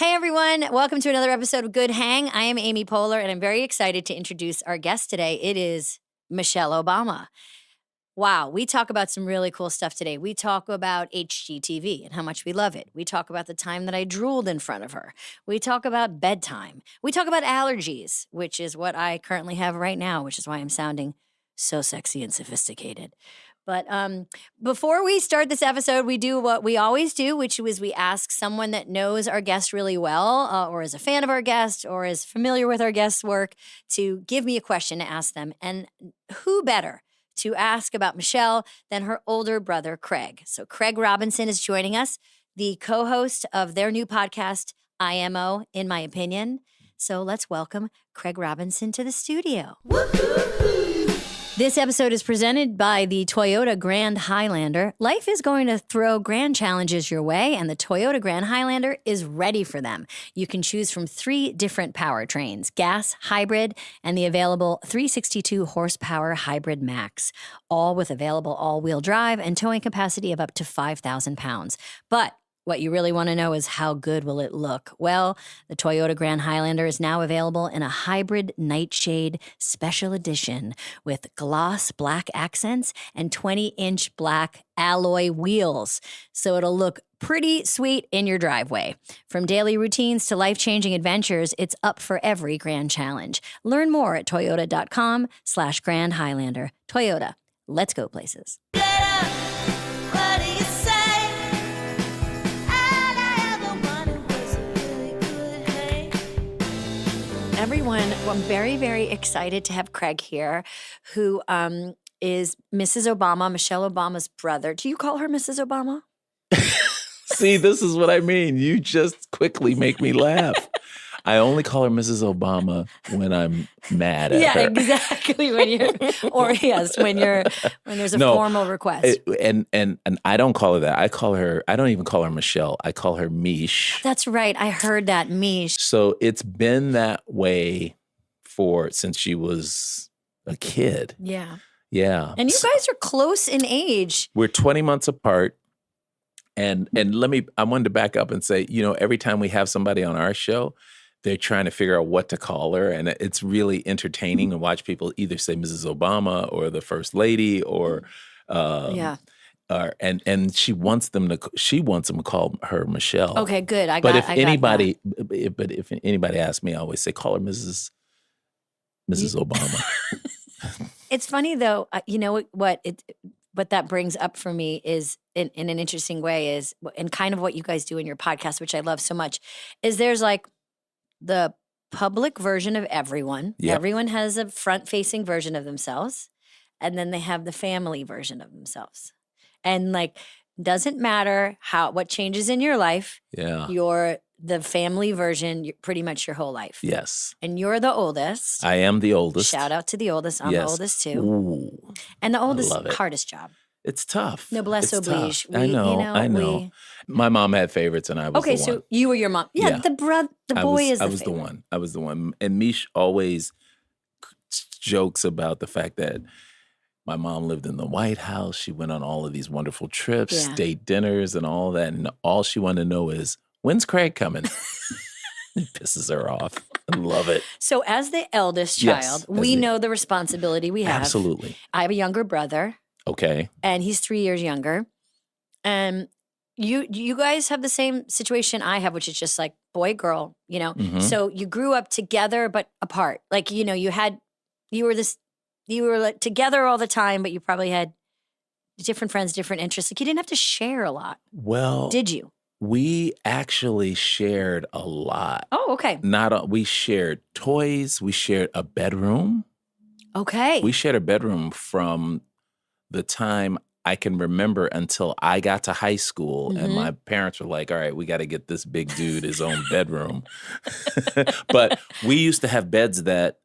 Hey everyone, welcome to another episode of Good Hang. I am Amy Poehler and I'm very excited to introduce our guest today. It is Michelle Obama. Wow, we talk about some really cool stuff today. We talk about HGTV and how much we love it. We talk about the time that I drooled in front of her. We talk about bedtime. We talk about allergies, which is what I currently have right now, which is why I'm sounding so sexy and sophisticated. But before we start this episode, we do what we always do, which is we ask someone that knows our guest really well or is a fan of our guest or is familiar with our guest's work to give me a question to ask them. And who better to ask about Michelle than her older brother, Craig. So Craig Robinson is joining us, the co-host of their new podcast, IMO, In My Opinion. So let's welcome Craig Robinson to the studio. This episode is presented by the Toyota Grand Highlander. Life is going to throw grand challenges your way, and the Toyota Grand Highlander is ready for them. You can choose from 3 different powertrains, gas, hybrid, and the available 362 horsepower Hybrid Max, all with available all-wheel drive and towing capacity of up to 5,000 pounds. But what you really want to know is how good will it look? Well, the Toyota Grand Highlander is now available in a hybrid nightshade special edition with gloss black accents and 20-inch black alloy wheels. So it'll look pretty sweet in your driveway. From daily routines to life-changing adventures, it's up for every grand challenge. Learn more at toyota.com/Grand Highlander. Toyota, let's go places. Everyone, well, I'm very, very excited to have Craig here, who is Mrs. Obama, Michelle Obama's brother. Do you call her Mrs. Obama? See, this is what I mean. You just quickly make me laugh. I only call her Mrs. Obama when I'm mad at her. Yeah, exactly. When there's a formal request. And I don't call her that. I don't even call her Michelle. I call her Mish. That's right. I heard that, Mish. So it's been that way since she was a kid. Yeah. Yeah. And you guys are close in age. We're 20 months apart. And I wanted to back up and say, every time we have somebody on our show, they're trying to figure out what to call her. And it's really entertaining to watch people either say Mrs. Obama or the First Lady or, and she wants them to call her Michelle. Okay, good. If anybody asks me, I always say, call her Mrs. Obama. It's funny though, what that brings up for me is in an interesting way is, and kind of what you guys do in your podcast, which I love so much, is there's like the public version of everyone. Yep. Everyone has a front-facing version of themselves, and then they have the family version of themselves. And like, doesn't matter what changes in your life. Yeah, you're the family version pretty much your whole life. Yes. And you're the oldest. I am the oldest. Shout out to the oldest. I'm the oldest too. Ooh, and the oldest, hardest job. It's tough. Noblesse oblige. I know. My mom had favorites, and I was the one. Okay, so you were your mom. Yeah. The boy is the favorite. I was the one. And Mish always jokes about the fact that my mom lived in the White House. She went on all of these wonderful trips, state dinners, and all that. And all she wanted to know is, when's Craig coming? It pisses her off. I love it. So as the eldest child, we know the responsibility we have. Absolutely. I have a younger brother. Okay. And he's 3 years younger. And you guys have the same situation I have, which is just like boy, girl, Mm-hmm. So you grew up together but apart. Like, you were like together all the time, but you probably had different friends, different interests. Like you didn't have to share a lot. Well, did you? We actually shared a lot. Oh, okay. We shared toys. We shared a bedroom. Okay. We shared a bedroom from the time I can remember until I got to high school, mm-hmm. and my parents were like, all right, we got to get this big dude his own bedroom. But we used to have beds that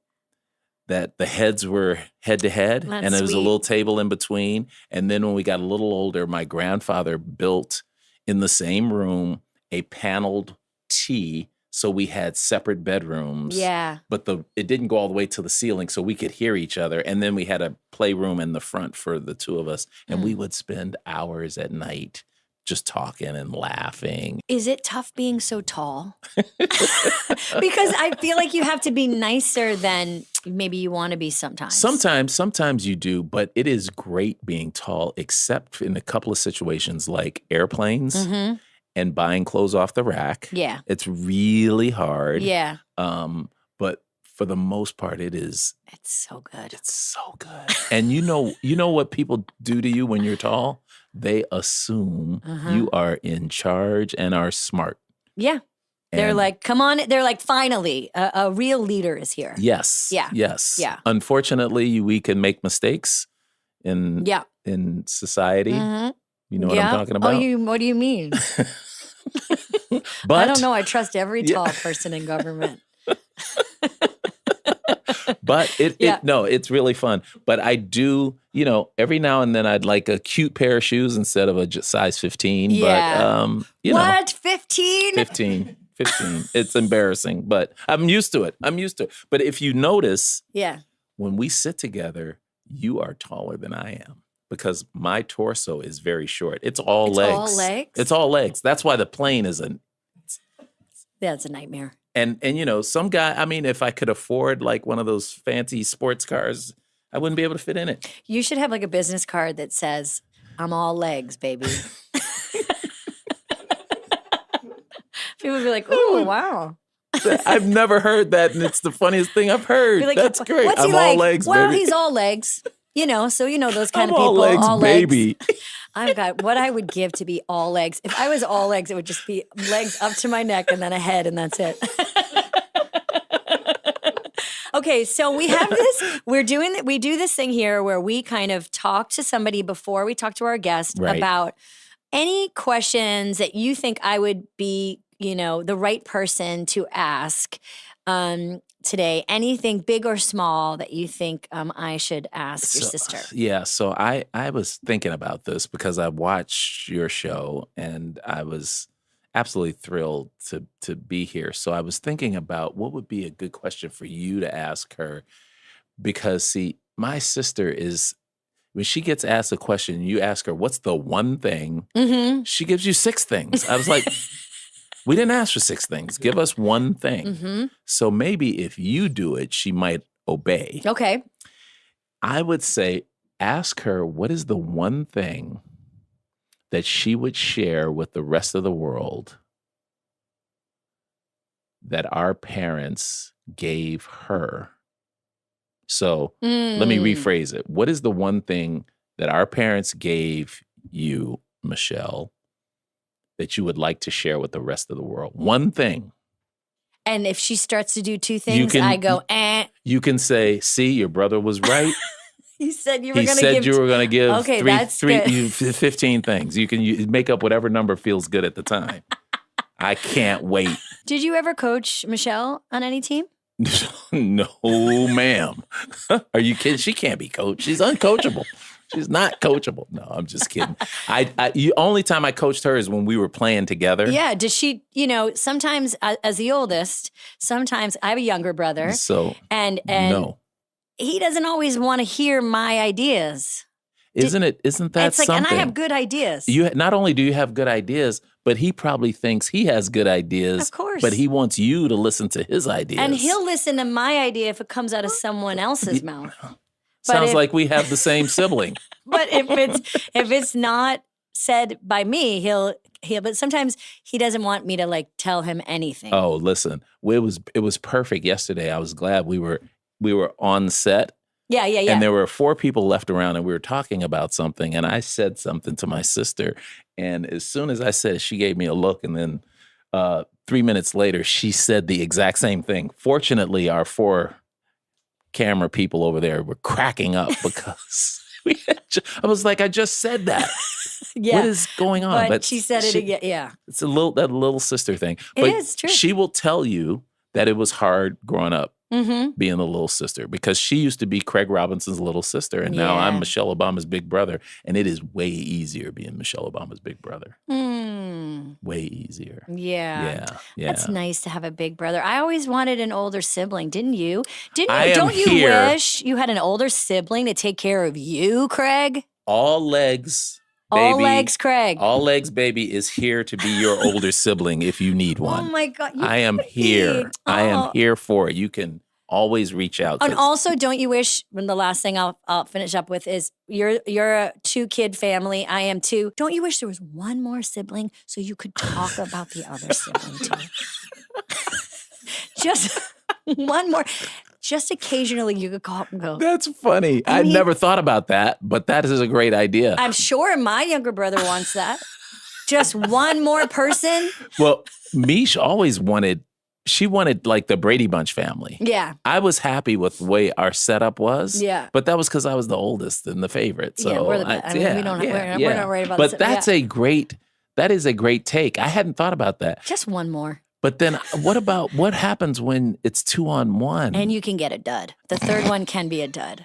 the heads were head to head, and there was a little table in between. And then when we got a little older, my grandfather built in the same room a paneled T. So we had separate bedrooms. Yeah. But it didn't go all the way to the ceiling, so we could hear each other. And then we had a playroom in the front for the two of us. And we would spend hours at night just talking and laughing. Is it tough being so tall? Because I feel like you have to be nicer than maybe you want to be sometimes. Sometimes you do, but it is great being tall, except in a couple of situations like airplanes and buying clothes off the rack. Yeah. It's really hard. Yeah. But for the most part, it's so good. It's so good. And you know what people do to you when you're tall? They assume you are in charge and are smart. Yeah. They're like, come on. They're like, finally, a real leader is here. Yes. Yeah. Yes. Yeah. Unfortunately, we can make mistakes in society. You know what I'm talking about? What do you mean? But I don't know. I trust every tall person in government. But it's really fun. But I do, every now and then I'd like a cute pair of shoes instead of a size 15. Yeah. But, what? 15? 15. It's embarrassing, but I'm used to it. But if you notice, when we sit together, you are taller than I am because my torso is very short. It's all legs. It's all legs. That's why the plane is That's a nightmare. And some guy, I mean, if I could afford like one of those fancy sports cars, I wouldn't be able to fit in it. You should have like a business card that says, I'm all legs, baby. People would be like, oh, wow. I've never heard that, and it's the funniest thing I've heard. Like, that's great. What's I'm he all like? legs, well, baby. He's all legs. So those kind of all people. Legs, all baby. legs. I've got what I would give to be all legs. If I was all legs, it would just be legs up to my neck and then a head, and that's it. Okay, so we have this. We do this thing here where we kind of talk to somebody before we talk to our guest about any questions that you think I would be, the right person to ask today. Anything big or small that you think I should ask your sister? Yeah, so I was thinking about this because I watched your show and I was absolutely thrilled to be here. So I was thinking about what would be a good question for you to ask her because, see, my sister is, when she gets asked a question, you ask her, what's the one thing? She gives you 6 things. I was like, we didn't ask for 6 things. Give us one thing. So maybe if you do it, she might obey. Okay. I would say, ask her, what is the one thing that she would share with the rest of the world that our parents gave her? So let me rephrase it. What is the one thing that our parents gave you, Michelle, that you would like to share with the rest of the world? One thing. And if she starts to do 2 things, I go, eh. You can say, see, your brother was right. He said you were going to give okay, that's 15 things. You can make up whatever number feels good at the time. I can't wait. Did you ever coach Michelle on any team? No, ma'am. Are you kidding? She can't be coached. She's uncoachable. She's not coachable. No, I'm just kidding. Only time I coached her is when we were playing together. Yeah. Does she, sometimes as the oldest, sometimes I have a younger brother. So, and no. He doesn't always want to hear my ideas. Isn't that it's like, something? And I have good ideas. Not only do you have good ideas, but he probably thinks he has good ideas. Of course. But he wants you to listen to his ideas. And he'll listen to my idea if it comes out of someone else's mouth. Sounds like we have the same sibling. But if it's not said by me, he'll but sometimes he doesn't want me to like tell him anything. Oh, listen. It was perfect yesterday. I was glad we were on set. Yeah. And there were 4 people left around and we were talking about something and I said something to my sister. And as soon as I said it, she gave me a look. And then 3 minutes later, she said the exact same thing. Fortunately, our 4 camera people over there were cracking up because I was like, I just said that. Yeah. What is going on? But she said it again. Yeah. It's that little sister thing. It is true. She will tell you that it was hard growing up. Being the little sister, because she used to be Craig Robinson's little sister, and now I'm Michelle Obama's big brother, and it is way easier being Michelle Obama's big brother. Way easier. Yeah. Yeah. That's nice to have a big brother. I always wanted an older sibling, didn't you? Don't wish you had an older sibling to take care of you, Craig? All legs, All Baby, legs, Craig. All Legs Baby is here to be your older sibling if you need Oh one. my God. I am here. I am here for it. You can always reach out. And also, don't you wish, when the last thing I'll finish up with is you're a 2-kid family. I am too. Don't you wish there was one more sibling so you could talk about the other sibling too? Just one more. Just occasionally you could call up and go. That's funny. I never thought about that, but that is a great idea. I'm sure my younger brother wants that. Just one more person. Well, Mish always wanted like the Brady Bunch family. Yeah. I was happy with the way our setup was. Yeah. But that was because I was the oldest and the favorite. So yeah, we're the best. We're not worried about But this. that is a great take. I hadn't thought about that. Just one more. But then what happens when it's 2-on-1? And you can get a dud. The third one can be a dud.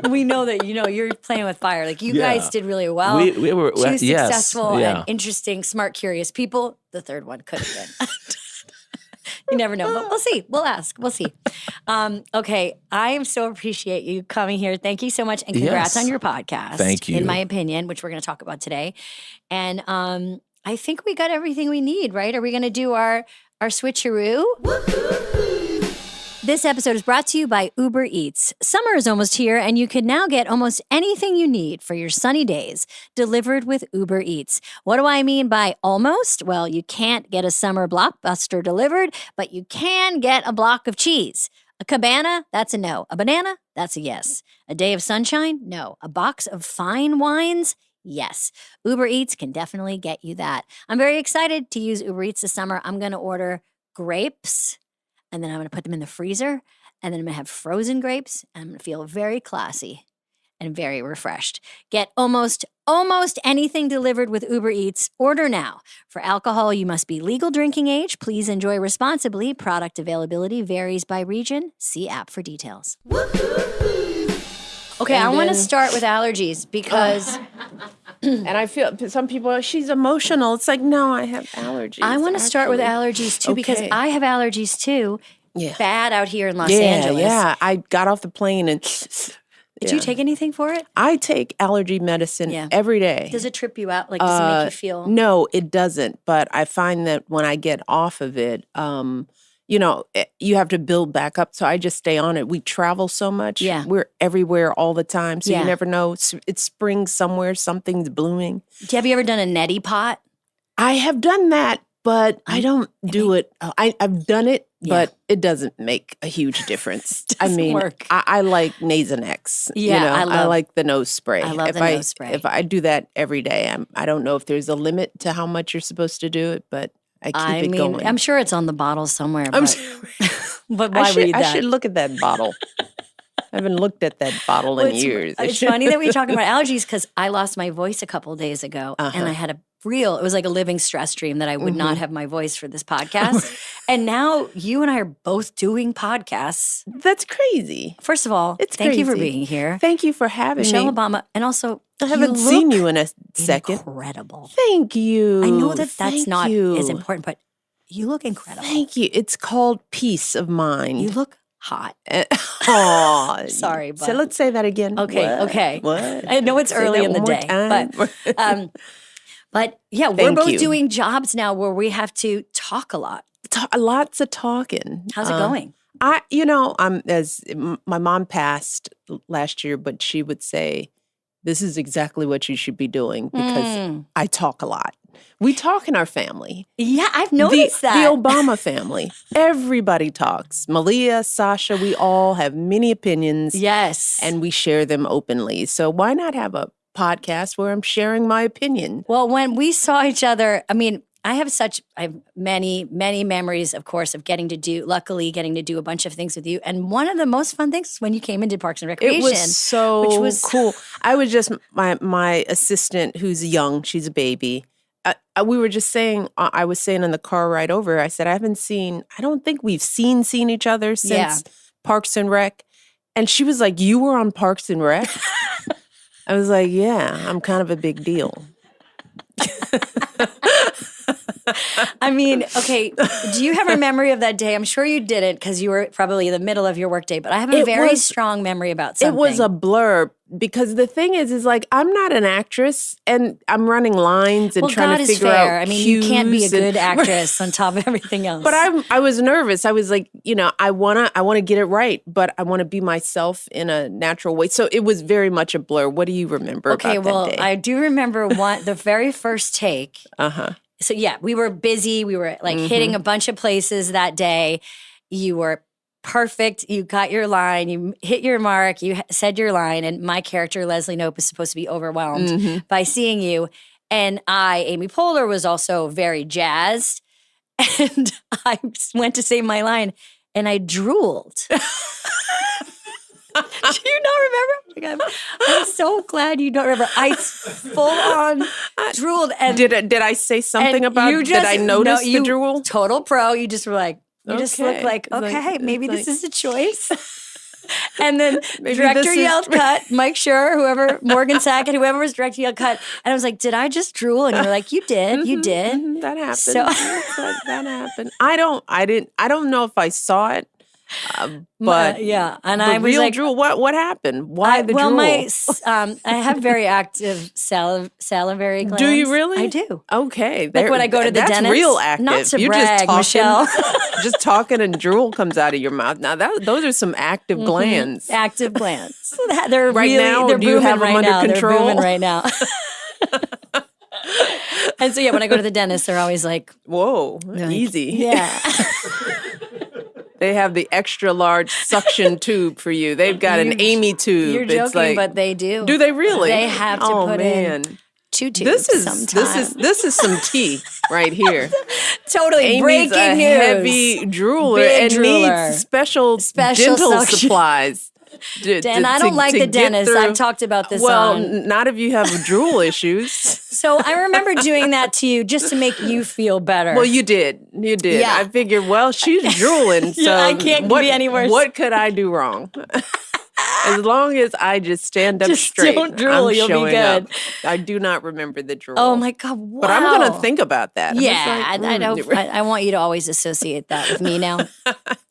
We know that, you're playing with fire. Like, you guys did really well. We were two yes, successful and interesting, smart, curious people. The third one could have been. You never know, but we'll see. We'll ask. We'll see. Okay, I so appreciate you coming here. Thank you so much, and congrats on your podcast. Thank you. In my opinion, which we're going to talk about today. And I think we got everything we need, right? Are we going to do our switcheroo? This episode is brought to you by Uber Eats. Summer is almost here, and you can now get almost anything you need for your sunny days delivered with Uber Eats. What do I mean by almost? Well, you can't get a summer blockbuster delivered, but you can get a block of cheese. A cabana? That's a no. A banana? That's a yes. A day of sunshine? No. A box of fine wines? Yes. Uber Eats can definitely get you that. I'm very excited to use Uber Eats this summer. I'm going to order grapes, and then I'm going to put them in the freezer, and then I'm going to have frozen grapes, and I'm going to feel very classy and very refreshed. Get almost anything delivered with Uber Eats. Order now. For alcohol, you must be legal drinking age. Please enjoy responsibly. Product availability varies by region. See app for details. Okay, I want to start with allergies because... And I feel some people, she's emotional. It's like, no, I have allergies. I want to start with allergies too because I have allergies too. Yeah. Bad out here in Los Angeles. Yeah, I got off the plane and... Did you take anything for it? I take allergy medicine every day. Does it trip you out? Like, does it make you feel... No, it doesn't. But I find that when I get off of it, you have to build back up. So I just stay on it. We travel so much. Yeah. We're everywhere all the time. So you never know. It's spring somewhere. Something's blooming. Have you ever done a neti pot? I have done that, but I don't do it. I've done it, but it doesn't make a huge difference. Work. I like Nasonex. Yeah, I like the nose spray. I love the nose spray. If I do that every day, I don't know if there's a limit to how much you're supposed to do it, but I keep it going. I'm sure it's on the bottle somewhere. But, but why read that? I should look at that bottle. I haven't looked at that bottle in years. It's funny that we're talking about allergies because I lost my voice a couple of days ago, and I had it was like a living stress dream that I would not have my voice for this podcast. And now you and I are both doing podcasts. That's crazy. First of all, thank you for being here. Thank you for having Michelle me. Obama. And also, I haven't seen you in a second. Incredible. Thank you. I know that's not as important, but you look incredible. Thank you. It's called peace of mind. You look hot. Oh, sorry. But. So let's say that again. Okay. What? Okay. What? I know it's early in the day, but yeah, we're both doing jobs now where we have to talk a lot. Lots of talking. How's it going? My mom passed last year, but she would say, "This is exactly what you should be doing because I talk a lot." We talk in our family. Yeah, I've noticed that. The Obama family. Everybody talks. Malia, Sasha, we all have many opinions. Yes. And we share them openly. So why not have a podcast where I'm sharing my opinion? Well, when we saw each other, I have many, many memories, of course, of getting to do a bunch of things with you. And one of the most fun things was when you came and did Parks and Recreation. It was so cool. I was just, my assistant who's young, she's a baby. We were just saying, I was saying in the car ride over, I said, I don't think we've seen each other since Parks and Rec. And she was like, you were on Parks and Rec? I was like, yeah, I'm kind of a big deal. Okay, do you have a memory of that day? I'm sure you didn't because you were probably in the middle of your workday, but I have a very strong memory about something. It was a blur. because the thing is like, I'm not an actress and I'm running lines and trying God to is figure fair. out I mean, you can't be a cues and- good actress on top of everything else. But I was nervous. I was like, I wanna get it right, but I want to be myself in a natural way. So it was very much a blur. What do you remember okay, about well, that day? I do remember the very first take. Uh-huh. So yeah, we were busy. We were like Mm-hmm. hitting a bunch of places that day. You were perfect. You got your line. You hit your mark. You said your line. And my character, Leslie Knope, is supposed to be overwhelmed Mm-hmm. by seeing you. And Amy Poehler, was also very jazzed. And I went to say my line and I drooled. Do you not remember? I'm so glad you don't remember. I full on drooled. And Did I say something and about? you Did I notice the you drool? Total pro. You just were like, you just looked Okay. like, It's like- okay, maybe it's this like- is a choice. And then Maybe director this is- yelled cut, Mike Schur, whoever, Morgan Sackett, whoever was directing yelled cut. And I was like, did I just drool? And you were like, you did, you did. Mhm, that happened. So- that happened. I don't know if I saw it, but yeah. And the I was real like, drool. What happened? Why the well, drool? I have very active salivary glands. Do you really? I do. Okay, Like when I go to the that's dentist. real active. Not to You're brag, just talking, Michelle. just talking, and drool comes out of your mouth. Now those are some active glands. Active glands. They're Right really, now, they're do you booming have them right under now. control? They're booming right now. And so yeah, when I go to the dentist, they're always like, Whoa, like, easy. yeah. They have the extra large suction tube for you. They've got an Amy tube. You're It's joking, like, but they do. do they really? They have to oh, put man. in 2 tubes sometimes. This is some tea right here. Totally Amy's breaking a news. heavy drooler Big and drooler. needs special Special dental suction. supplies. And I don't like the get dentist. through. I've talked about this Well, on. not if you have drool issues. So I remember doing that to you just to make you feel better. Well, you did. You did. Yeah. I figured, well, she's drooling, so Yeah, I can't be any worse. What could I do wrong? As long as I just stand up Just straight, don't drool, I'm you'll be showing good. up. I do not remember the drool. Oh my God! Wow. But I'm going to think about that. Yeah, I was like, I don't. I want you to always associate that with me now.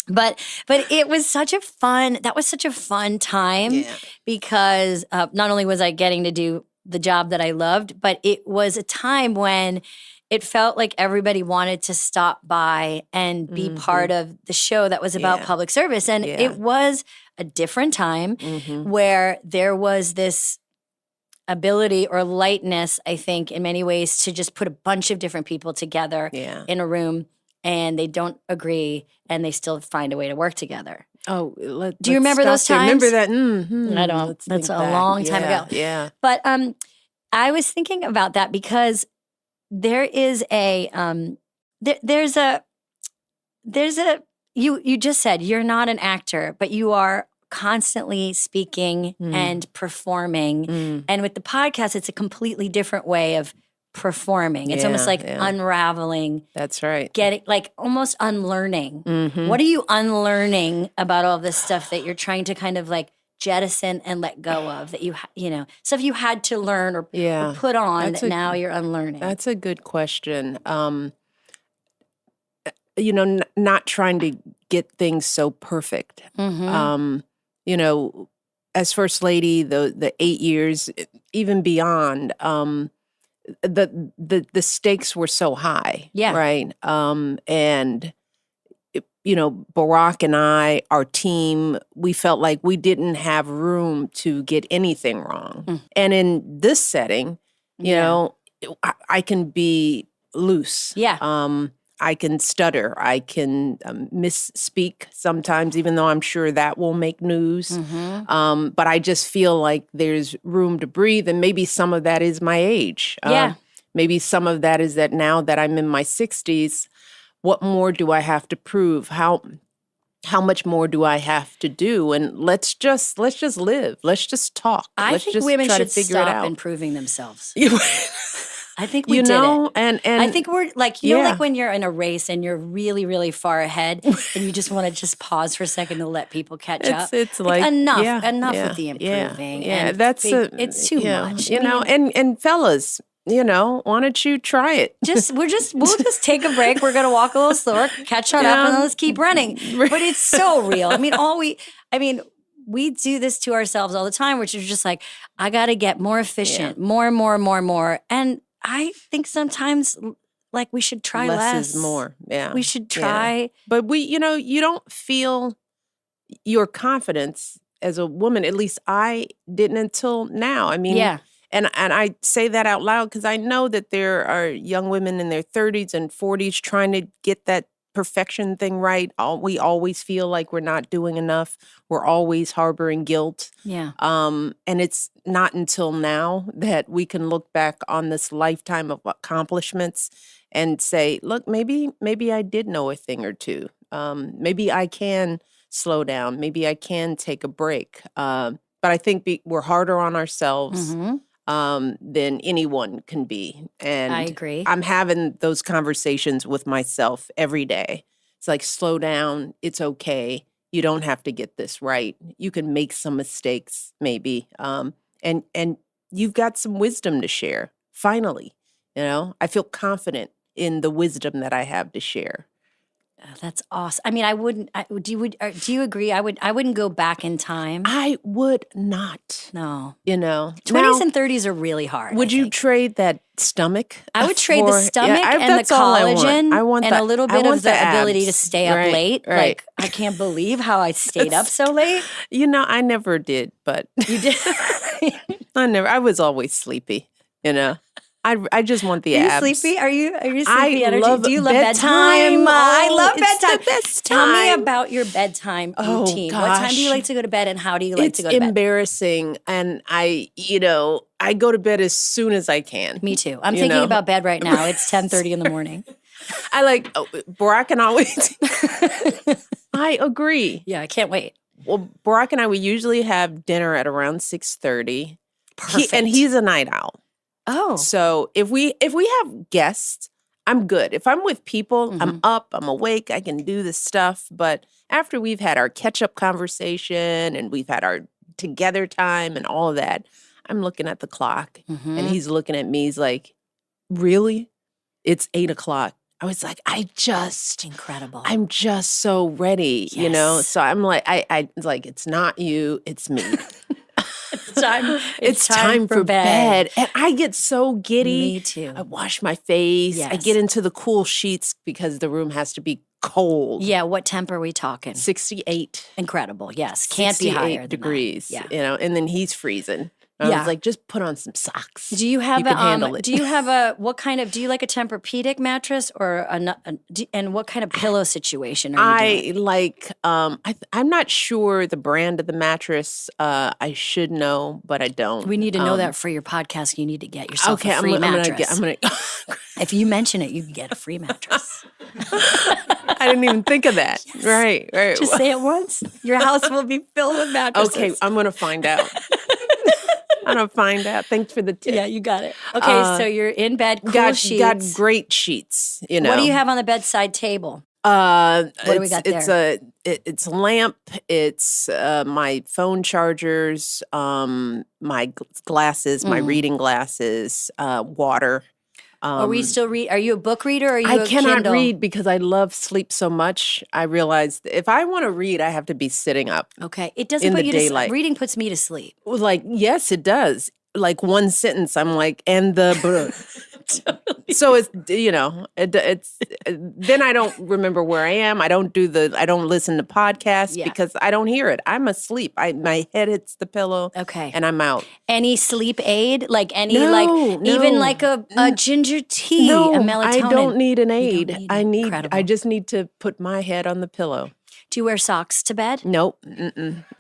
But it was such a fun. That was such a fun time Yeah. because not only was I getting to do the job that I loved, but it was a time when it felt like everybody wanted to stop by and be part of the show that was about Yeah. public service, and Yeah. it was a different time Mhm. where there was this ability or lightness, I think, in many ways, to just put a bunch of different people together Yeah. in a room and they don't agree and they still find a way to work together. Oh, Do you remember those there. Remember times? that? Mm-hmm. I don't. Let's That's think a back. long time Yeah, ago. Yeah. But I was thinking about that because there is you just said you're not an actor, but you are constantly speaking and performing. Mm. And with the podcast, it's a completely different way of performing. It's almost Yeah, like yeah. unraveling, That's right. getting like almost unlearning. Mhm. What are you unlearning about all this stuff that you're trying to kind of like jettison and let go of that stuff you had to learn or Yeah. put on That's that a- now you're unlearning? That's a good question. Not trying to get things so perfect. Mhm. As First Lady, the 8 years, even beyond, the stakes were so high. Yeah. Right. And Barack and I, our team, we felt like we didn't have room to get anything wrong. Mm. And in this setting, I can be loose. Yeah. I can stutter. I can misspeak sometimes, even though I'm sure that will make news. Mhm. But I just feel like there's room to breathe. And maybe some of that is my age. Yeah. Maybe some of that is that now that I'm in my 60s, what more do I have to prove? How much more do I have to do? And let's just live. Let's just talk. I Let's think just women try should to figure it stop out. improving themselves. I think we you did know, it. and I think we're like, Yeah. like when you're in a race and you're really, really far ahead and you just want to just pause for a second to let people catch up. it's like enough yeah, with the yeah, improving. Yeah, and that's it's too much. I mean, and fellas, why don't you try it? we'll just take a break. We're gonna walk a little slower, catch on up, and then let's keep running. But it's so real. I mean, we do this to ourselves all the time, which is just like, I got to get more efficient, more and more and more and more. And I think sometimes like we should try less. Is more. Yeah. We should try. Yeah. But you don't feel your confidence as a woman. At least I didn't until now. I mean, yeah. And I say that out loud because I know that there are young women in their 30s and 40s trying to get that perfection thing right. We always feel like we're not doing enough. We're always harboring guilt. Yeah. And it's not until now that we can look back on this lifetime of accomplishments and say, look, maybe I did know a thing or two. Maybe I can slow down. Maybe I can take a break. But I think we're harder on ourselves. Mm-hmm. Than anyone can be. And I agree. I'm having those conversations with myself every day. It's like, slow down. It's okay. You don't have to get this right. You can make some mistakes, maybe. And you've got some wisdom to share. Finally, I feel confident in the wisdom that I have to share. Oh, that's awesome. I mean, I wouldn't. Do you agree? I wouldn't go back in time. I would not. No. 20s and 30s are really hard. Would you trade that stomach? I would trade the stomach and the collagen and a little bit of the ability to stay up late. Right. Like, I can't believe how I stayed up so late. I never did, but You did. I was always sleepy, I just want the abs. Are you sleepy? Are you sleepy energy? Love Do you love bedtime? bedtime? I love It's bedtime. the best Tell me time. about your bedtime Oh, routine. What time do you gosh. like to go to bed and how do you like to go to It's bed? embarrassing, and I go to bed as soon as I can. Me too. I'm thinking about bed right now. It's 10:30 in the morning. Barack and always. I agree. Yeah, I can't wait. Well, Barack and I, we usually have dinner at around 6:30. Perfect. And he's a night owl. Oh. So if we have guests, I'm good. If I'm with people, I'm up, I'm awake, I can do this stuff. But after we've had our catch-up conversation and we've had our together time and all of that, I'm looking at the clock and he's looking at me. He's like, really? It's 8:00. I was like, Incredible. I'm just so ready, Yes. So I'm like, I like, it's not you, it's me. It's time for bed. And I get so giddy. Me too. I wash my face. I Yes. get into the cool sheets because the room has to be cold. Yeah, what temp are we talking? 68. Incredible. Yes. Can't be 68 higher than degrees. that. Yeah. And then he's freezing. I Yeah. was like, just put on some socks. Do you have can handle it. do you have do you like a Tempur-Pedic mattress or and what kind of pillow situation are you doing? I like, I'm not sure the brand of the mattress. I should know, but I don't. We need to know that for your podcast. You need to get yourself a free mattress. I'm gonna If you mention it, you can get a free mattress. I didn't even think of that. Yes. Right. Just say it once. Your house will be filled with mattresses. Okay, I'm going to find out. I'm going to find out. Thanks for the tip. Yeah, you got it. Okay, so you're in bed, cool Got sheets. great sheets, What do you have on the bedside table? What do we got there? It's a lamp. It's my phone chargers, my glasses, my reading glasses, water. Are we still Are you a book reader or are you I a cannot Kindle? read because I love sleep so much. I realized if I want to read, I have to be sitting up. Okay. It doesn't In put the you to daylight. sleep. Reading puts me to sleep. Well, like, yes, it does. Like one sentence, I'm like, and the. So it's it's then I don't remember where I am. I don't listen to podcasts because I don't hear it. I'm asleep. My head hits the pillow. Okay. And I'm out. Any sleep aid? Like any No, even no. like a ginger tea, No, a melatonin. I don't need an You aid. don't need I it. need. Incredible. I just need to put my head on the pillow. Do you wear socks to bed? Nope.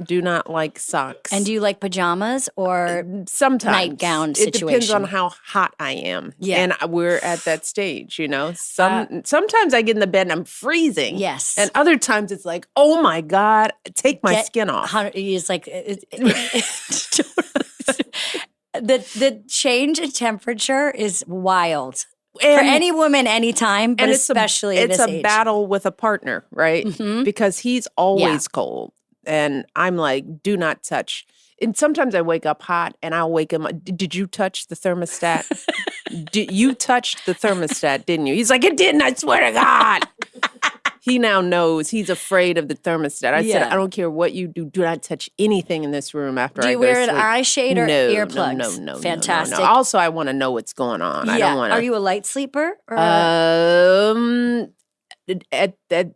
Do not like socks. And do you like pajamas or Sometimes nightgown It depends situation? on how hot I am. Yeah. And we're at that stage, Sometimes I get in the bed and I'm freezing. Yes. And other times it's like, oh my God, take my skin off. It's like the change in temperature is wild. For any woman, anytime, but especially at it's this a age. battle with a partner, right? Because he's always cold. And I'm like, do not touch. And sometimes I wake up hot and I'll wake him up. Did you touch the thermostat? You touched the thermostat, didn't you? He's like, it didn't, I swear to God. He now knows. He's afraid of the thermostat. I said, Yeah. I don't care what you do. Do not touch anything in this room after Do I you go wear to an sleep. eye shade or No, earplugs? no. Fantastic. Also, I want to know what's going on. I don't want to. Are you a light sleeper? Or?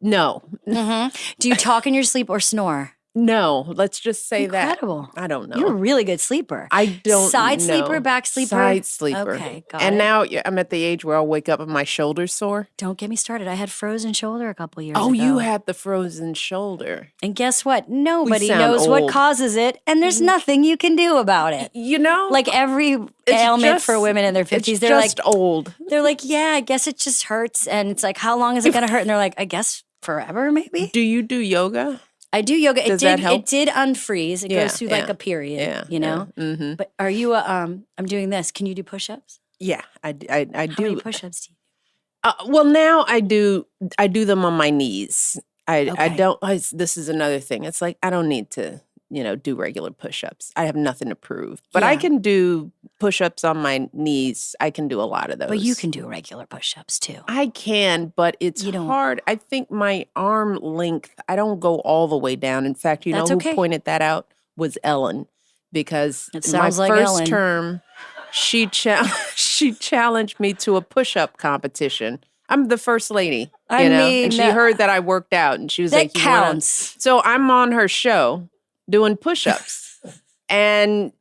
No. Do you talk in your sleep or snore? No, let's just say Incredible. that. I don't know. You're a really good sleeper. I don't Side know. sleeper, back sleeper? Side sleeper. Okay, got and it. now I'm at the age where I'll wake up and my shoulder's sore. Don't get me started. I had frozen shoulder a couple years ago. Oh, you had the frozen shoulder. And guess what? Nobody sound knows what old. causes it, and there's nothing you can do about it. You know? Like every ailment for women in their 50s, it's they're just like, old. they're like, yeah, I guess it just hurts. And it's like, how long is it going to hurt? And they're like, I guess forever, maybe. Do you do yoga? I do yoga. Does that help? It did unfreeze. It goes through like a period, you know? Mm-hmm. But are you I'm doing this. Can you do push-ups? Yeah, I do. How many push-ups do you Well, now I do them on my knees. I Okay. don't. This is another thing. It's like I don't need to, do regular push-ups. I have nothing to prove, but I Yeah. can do push-ups on my knees. I can do a lot of those. But you can do regular push-ups too. I can, but it's You don't- hard. I think my arm length. I don't go all the way down. In fact, you That's know who okay. pointed that out was Ellen, because It in my sounds like first Ellen. term, she challenged me to a push-up competition. I'm the first lady, I and mean, she heard that I worked out, and she was That like, "You wanna-" counts. So I'm on her show doing push-ups, and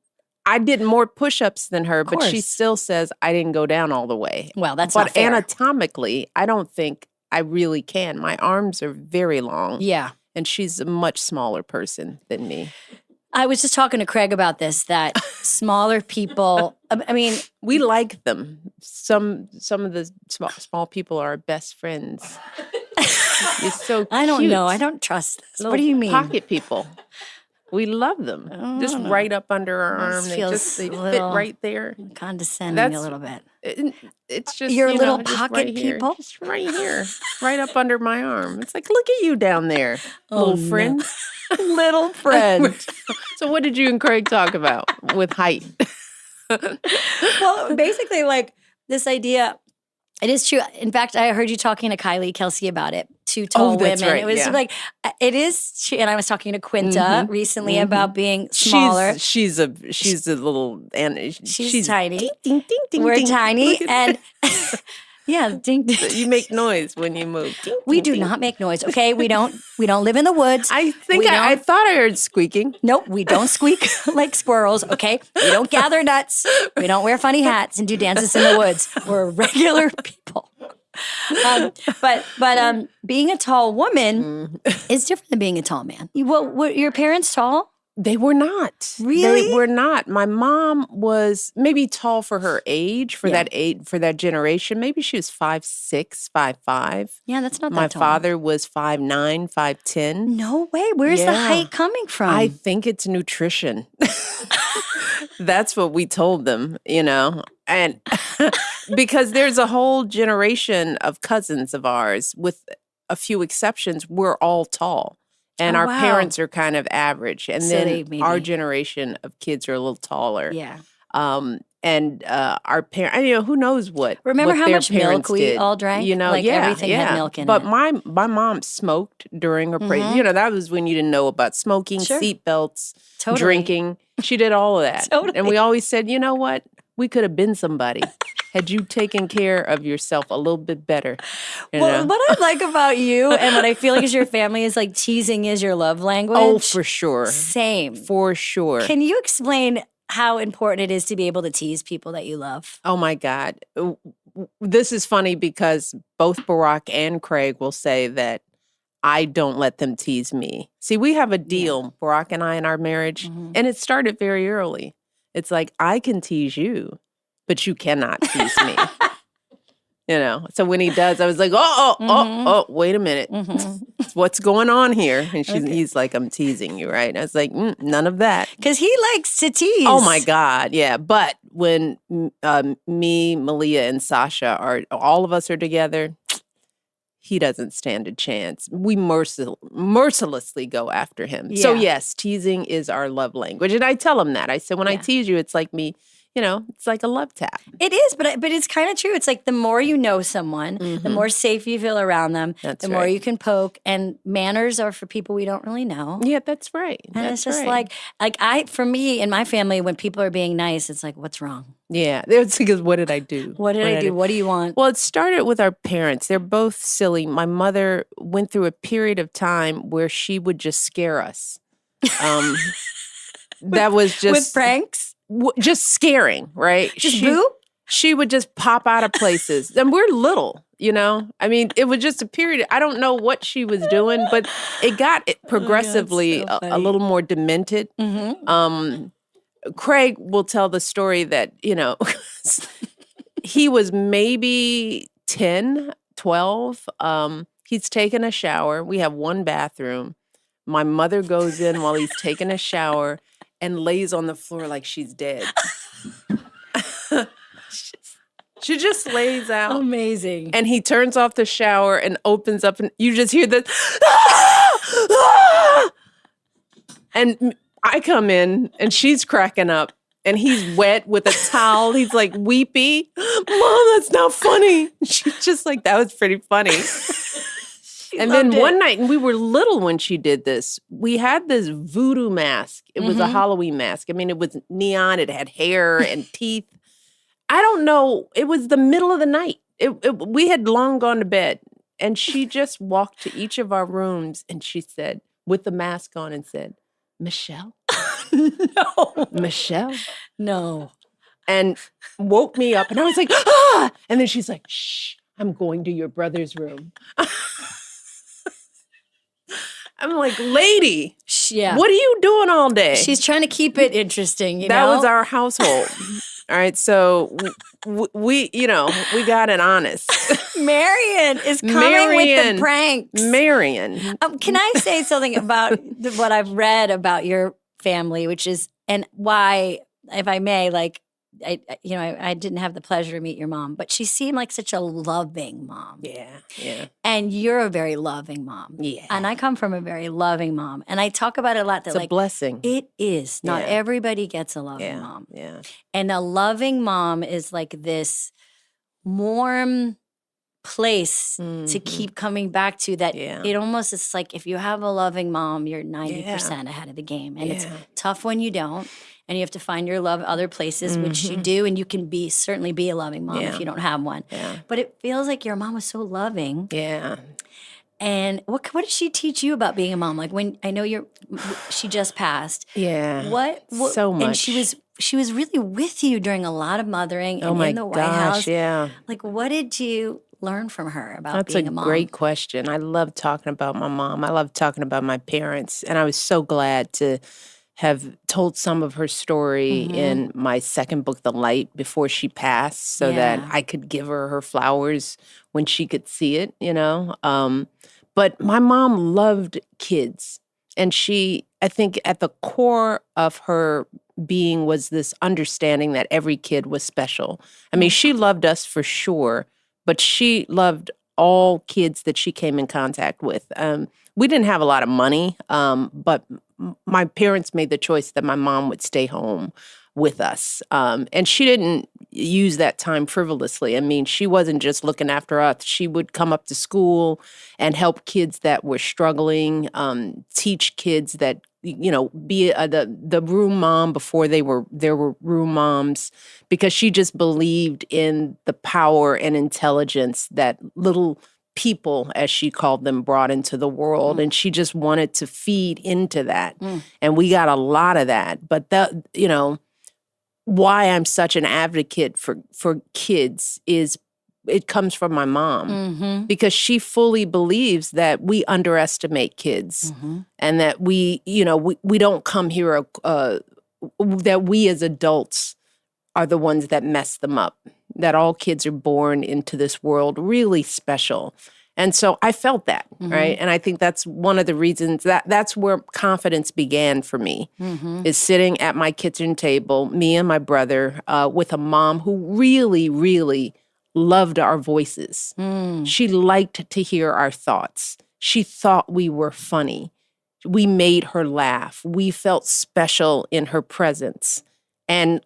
I did more push-ups than her, but she course. still says I didn't go down all the way. Well, that's But not fair. anatomically, I don't think I really can. My arms are very long, Yeah. and she's a much smaller person than me. I was just talking to Craig about this, that smaller people, I mean, We like them. Some of the small people are our best friends. You're so I don't cute. know. I don't trust this. What do Little you mean? Pocket people. We love them. Just don't know. right up under our This arm. They feels just they a fit little- right there. Condescending That's- a little bit. It's just Your you little know, just pocket right here. people? Just right here, right up under my arm. It's like, look at you down there, little no. friend. Little friend. So, what did you and Craig talk about with height? Well, basically, like this idea, it is true. In fact, I heard you talking to Kylie Kelsey about it. Two tall that's women. right, It was yeah. like, it is, and I was talking to Quinta recently about being smaller. She's a little and She's tiny. Ding, ding, ding, ding, We're ding. tiny. Look at And yeah, ding, ding. you make noise when you move. Ding, We ding, do ding. not make noise, okay? We don't live in the woods. I think We I don't- thought I heard squeaking. Nope, we don't squeak like squirrels, okay? We don't gather nuts. We don't wear funny hats and do dances in the woods. We're regular people. But being a tall woman is different than being a tall man. Were your parents tall? They were not. Really? They were not. My mom was maybe tall for her age, for that generation. Maybe she was 5'6", 5'5". Yeah, that's not that My tall. father was 5'9", 5'10". No way. Where's the Yeah. height coming from? I think it's nutrition. That's what we told them, and because there's a whole generation of cousins of ours, with a few exceptions, we're all tall. And Oh, our wow. parents are kind of average. And So then they our maybe- generation of kids are a little taller. yeah. And our parents, who knows what? Remember what how their much milk parents we did. all drank? Like, Yeah, everything had yeah. milk in but it. my mom smoked during her pregnancy. That was when you didn't know about smoking, Sure. seatbelts, Totally. drinking. She did all of that. Totally. And we always said, you know what? We could have been somebody had you taken care of yourself a little bit better. Well, what I like about you and what I feel like is your family is like teasing is your love language. Oh, for sure. Same. For sure. Can you explain how important it is to be able to tease people that you love? Oh my God. This is funny because both Barack and Craig will say that I don't let them tease me. See, we have a deal, Barack and I, in our marriage, and it started very early. It's like, I can tease you, but you cannot tease me. So when he does, I was like, oh, wait a minute. What's going on here? And he's like, I'm teasing you, right? And I was like, none of that. Because he likes to tease. Oh my God, yeah. But when me, Malia, and Sasha all of us are together, he doesn't stand a chance. We mercilessly go after him. So Yeah. yes, teasing is our love language. And I tell him that. I said, when I tease you, it's like me, it's like a love tap. It is, but it's kind of true. It's like the more you know someone, the more safe you feel around them, That's the more right. you can poke. And manners are for people we don't really know. Yeah, that's right. And That's it's just right. for me in my family, when people are being nice, it's like, what's wrong? Yeah, it's because what did I do? What did I do? What do you want? Well, it started with our parents. They're both silly. My mother went through a period of time where she would just scare us. That was just with pranks, just scaring, right? Just boo. She would just pop out of places, and we're little, I mean, it was just a period. I don't know what she was doing, but it got progressively so a little more demented. Craig will tell the story that, he was maybe 10, 12. He's taking a shower. We have one bathroom. My mother goes in while he's taking a shower and lays on the floor like she's dead. She just lays out. Amazing. And he turns off the shower and opens up, and you just hear the, and I come in, and she's cracking up, and he's wet with a towel. He's like weepy. Mom, that's not funny. She's just like, that was pretty funny. And then one night, and we were little when she did this, we had this voodoo mask. It was a Halloween mask. I mean, it was neon. It had hair and teeth. I don't know. It was the middle of the night. We had long gone to bed. And she just walked to each of our rooms, and she said, with the mask on, and said, Michelle? No. Michelle? No. And woke me up, and I was like, ah! And then she's like, shh, I'm going to your brother's room. I'm like, lady, what are you doing all day? She's trying to keep it interesting, That was our household. All right, so we got it honest. Marion is coming with the pranks. Marion. Can I say something about what I've read about your family, which is, and why, if I may, like, I didn't have the pleasure to meet your mom, but she seemed like such a loving mom. Yeah. And you're a very loving mom. Yeah. And I come from a very loving mom. And I talk about it a lot. That It's a blessing. It is. Not Yeah. everybody gets a loving mom. Yeah. And a loving mom is like this warm place to keep coming back to, that it almost is like, if you have a loving mom, you're 90% ahead of the game. And it's tough when you don't. And you have to find your love other places, which you do. And you can certainly be a loving mom if you don't have one. Yeah. But it feels like your mom was so loving. Yeah. And what did she teach you about being a mom? Like, when I know she just passed. Yeah. What so much. And she was really with you during a lot of mothering and in the White House. Yeah. Like, what did you learn from her about That's being a mom? That's a great question. I love talking about my mom. I love talking about my parents. And I was so glad to have told some of her story in my second book, The Light, before she passed, so that I could give her flowers when she could see it, But my mom loved kids. And I think at the core of her being was this understanding that every kid was special. I mean, she loved us for sure, but she loved all kids that she came in contact with. We didn't have a lot of money, but my parents made the choice that my mom would stay home with us. And she didn't use that time frivolously. I mean, she wasn't just looking after us. She would come up to school and help kids that were struggling, teach kids that, be the room mom before there were room moms, because she just believed in the power and intelligence that little people, as she called them, brought into the world. And she just wanted to feed into that. And we got a lot of that. But why I'm such an advocate for kids is it comes from my mom, because she fully believes that we underestimate kids and that we don't come here, that we as adults are the ones that mess them up, that all kids are born into this world really special. And so I felt that, right? And I think that's one of the reasons that's where confidence began for me, is sitting at my kitchen table, me and my brother, with a mom who really, really loved our voices. She liked to hear our thoughts. She thought we were funny. We made her laugh. We felt special in her presence. And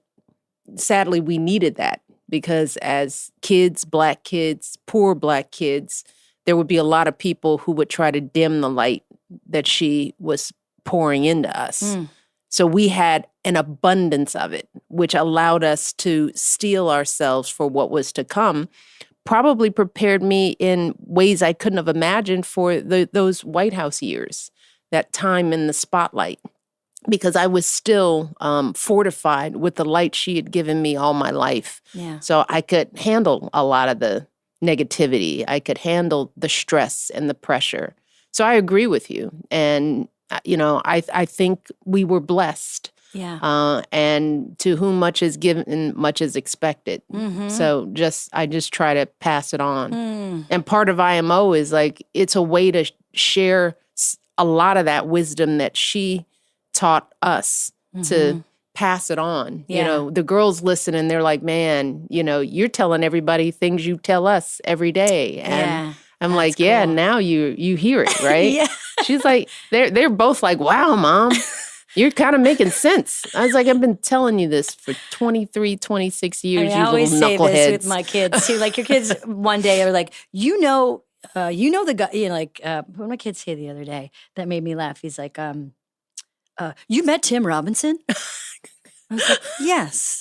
sadly, we needed that because as kids, Black kids, poor Black kids, there would be a lot of people who would try to dim the light that she was pouring into us. So we had an abundance of it, which allowed us to steel ourselves for what was to come. Probably prepared me in ways I couldn't have imagined for those White House years, that time in the spotlight, because I was still fortified with the light she had given me all my life. Yeah. So I could handle a lot of the negativity. I could handle the stress and the pressure. So I agree with you. And, I think we were blessed. Yeah. And to whom much is given, much is expected. So I just try to pass it on. And part of IMO is like, it's a way to share a lot of that wisdom that she taught us to pass it on. Yeah. The girls listen and they're like, man, you're telling everybody things you tell us every day. And I'm like, cool. yeah, now you hear it, right? Yeah. She's like, they're both like, wow, Mom, you're kind of making sense. I was like, I've been telling you this for 23, 26 years, I you always little say knuckleheads. this with my kids too. Like your kids one day are like, the guy, what my kids say the other day that made me laugh. He's like, you met Tim Robinson? I was like, yes.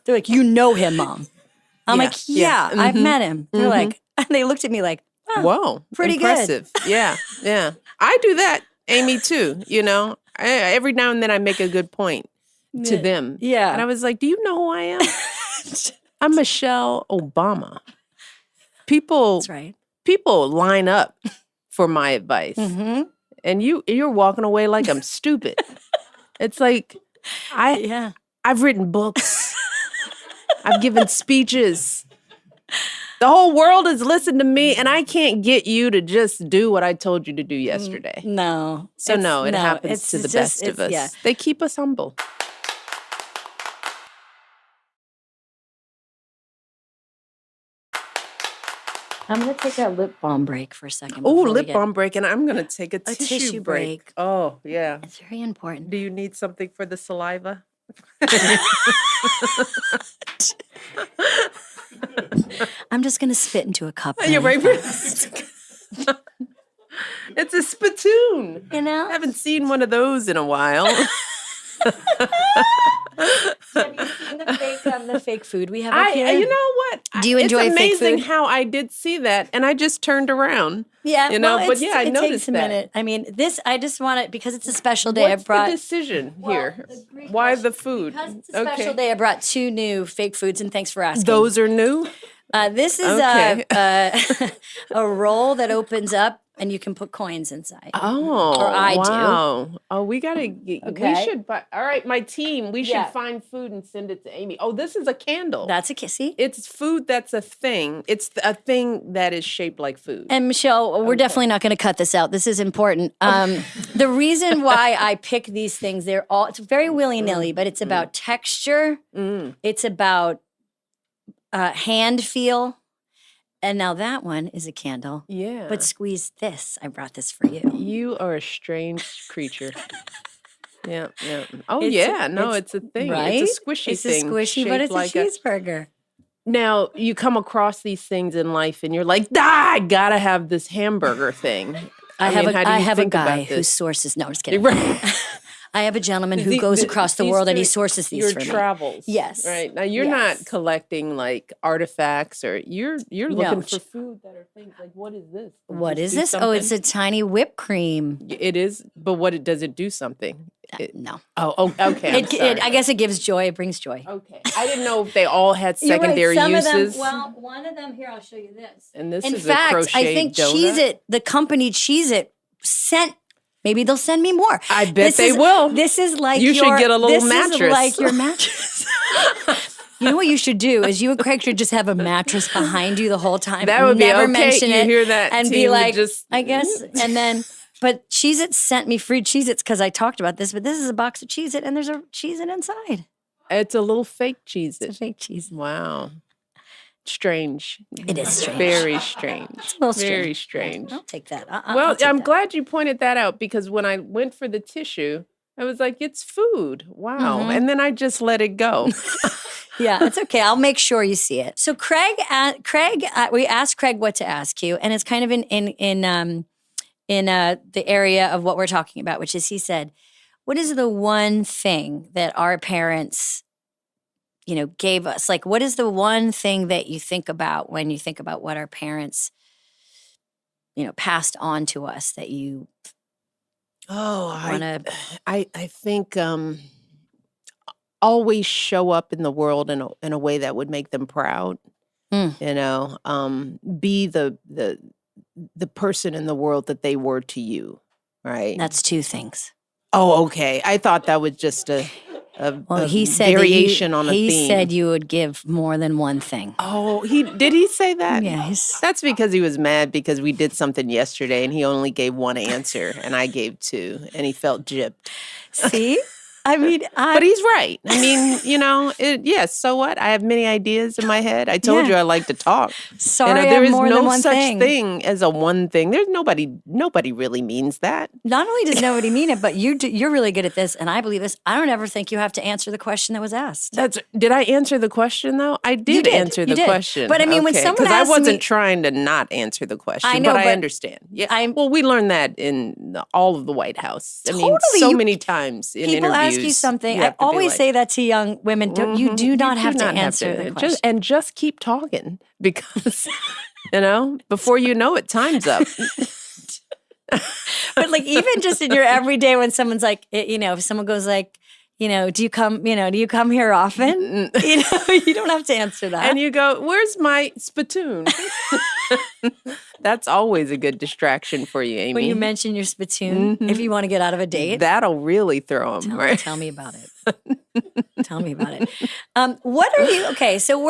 They're like, you know him, Mom. I'm like, yeah, I've met him. They're like, and they looked at me like, oh, whoa, pretty impressive. good. Yeah. I do that, Amy, too. Every now and then I make a good point to them. Yeah. And I was like, do you know who I am? I'm Michelle Obama. That's right. People line up for my advice. And you're walking away like I'm stupid. It's like, I've written books. I've given speeches. The whole world has listened to me, and I can't get you to just do what I told you to do yesterday. No. So it happens to the best of us. Yeah. They keep us humble. I'm going to take a lip balm break for a second. Oh, lip balm break, and I'm going to take a tissue break. break. Oh, yeah. It's very important. Do you need something for the saliva? I'm just going to spit into a cup. You're really right. fast. It's a spittoon. I I haven't seen one of those in a while. Have you seen the fake food we have up here? You know what? Do you enjoy It's fake amazing food? how I did see that, and I just turned around. Yeah, I it noticed takes a that. minute. I mean, I just want it because it's a special day. What's the decision here? Why the food? Because it's a special day, I brought 2 new fake foods, and thanks for asking. Those are new? This is Okay. a roll that opens up, and you can put coins inside. Oh, Or I do. wow. Oh, we gotta. We Okay. should. All right, my team. We should Yeah. find food and send it to Amy. Oh, this is a candle. That's a kissy. It's food. That's a thing. It's a thing that is shaped like food. And Michelle, we're definitely not going to cut this out. This is important. The reason why I pick these things, it's very willy-nilly, but it's about texture. It's about hand feel. And now that one is a candle. Yeah. But squeeze this. I brought this for you. You are a strange creature. Yeah. Oh, It's it's a thing. Right? It's a squishy It's thing. a squishy, but shaped it's like a cheeseburger. Now, you come across these things in life and you're like, I gotta have this hamburger thing. I mean, how do have you a think guy about who this? sources. No, I'm just kidding. Right. I have a gentleman who goes across the He's world and he doing sources these your for me. travels. Yes. Right. Now you're Yes. not collecting like artifacts or you're looking No. for food that are things like, what is this? Does What is do this? Oh, it's a something? tiny whipped cream. It is, but does it do something? No. Oh, okay. I'm sorry. I guess it gives joy. It brings joy. Okay. I didn't know if they all had You're right, secondary some uses. of them, well, one of them, here, I'll show you this. And this In is fact, a crochet I think donut. Cheez-It, the company Cheez-It sent, maybe they'll send me more. I bet they will. This is like You should get a little this mattress. is like your mattress. You know what you should do is you and Craig should just have a mattress behind you the whole time. That would be never okay. mention You it. hear that, and team be would like, just- I guess, and then. But Cheez-It sent me free Cheez-Its because I talked about this, but this is a box of Cheez-It and there's a Cheez-It inside. It's a little fake cheese. It's a fake cheese. Wow. Strange. It is strange. Very strange. It's a little strange. Very strange. I'll take that. Well, I'll take I'm that. glad you pointed that out because when I went for the tissue, I was like, it's food. Wow. Mhm. And then I just let it go. Yeah, it's okay. I'll make sure you see it. So we asked Craig what to ask you, and it's kind of in the area of what we're talking about, which is he said, "What is the one thing that our parents, gave us? Like, what is the one thing that you think about when you think about what our parents, passed on to us that you Oh, want to?" I think always show up in the world in a way that would make them proud. Be the person in the world that they were to you, right? That's two things. Oh, okay. I thought that was just a Well, he said variation on a he theme. said you would give more than one thing. Oh, did he say that? Yeah, That's because he was mad because we did something yesterday and he only gave one answer and I gave two and he felt gypped. See? I mean, But he's right. I mean, yes, so what? I have many ideas in my head. I told you I like to talk. Sorry, there I have is more no than one such thing. thing as a one thing. There's nobody really means that. Not only does nobody mean it, but you're really good at this, and I believe this. I don't ever think you have to answer the question that was asked. Did I answer the question though? I did answer the question. But I mean, when someone because I asks wasn't me, trying to not answer the question, I know, but I but understand. Yeah, well, we learned that in all of the White House. I mean, Totally, so many times in people interviews. ask you something. You I have to be always like, say that to young women. You do not have to not answer the question. just keep talking because before you know it, time's up. But like even just in your everyday, when someone's like, if someone goes like, do you come here often? You don't have to answer that. And you go, where's my spittoon? That's always a good distraction for you, Amy. When you mention your spittoon, if you want to get out of a date. That'll really throw them, right? Tell me about it. Tell me about it. What are you? Okay, so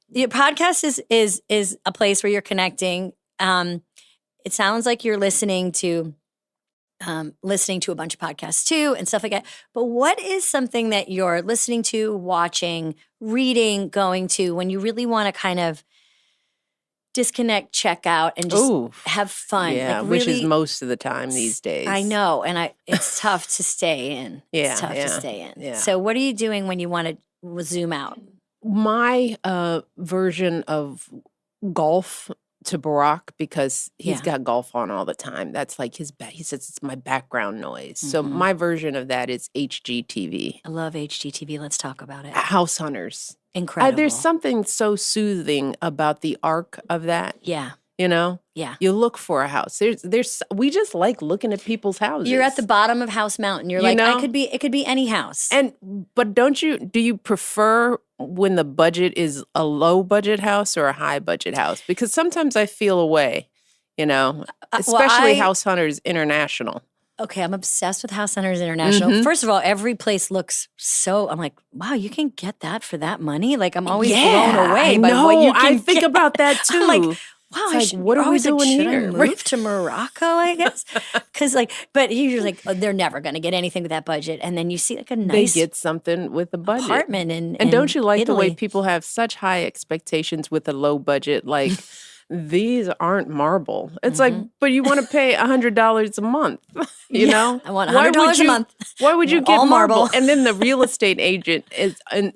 your podcast is a place where you're connecting. It sounds like you're listening to a bunch of podcasts too and stuff like that. But what is something that you're listening to, watching, reading, going to when you really want to kind of disconnect, check out, and just have fun? Yeah, like which is really, most of the time these days. I know, and it's tough to stay in. It's tough to stay in. Yeah. So what are you doing when you want to zoom out? My version of golf to Barack, because he's got golf on all the time. That's like he says it's my background noise. So my version of that is HGTV. I love HGTV. Let's talk about it. House Hunters. Incredible. There's something so soothing about the arc of that. Yeah. Yeah. You look for a house. We just like looking at people's houses. You're at the bottom of House Mountain. You're like, it could be any house. But do you prefer when the budget is a low budget house or a high budget house? Because sometimes I feel away, especially House Hunters International. Okay, I'm obsessed with House Hunters International. First of all, every place looks I'm like, wow, you can get that for that money? Like, I'm always blown away by what you can I think get. about that too. I'm like, wow, what are we doing here? Move to Morocco, I guess. Because but you're like, they're never going to get anything with that budget. And then you see like a nice they get something with a budget. Apartment in And don't you like Italy. the way people have such high expectations with a low budget? Like, these aren't marble. It's like, but you want to pay $100 a month, you know? I want $100 a month. Why would you get all marble? marble? And then the real estate agent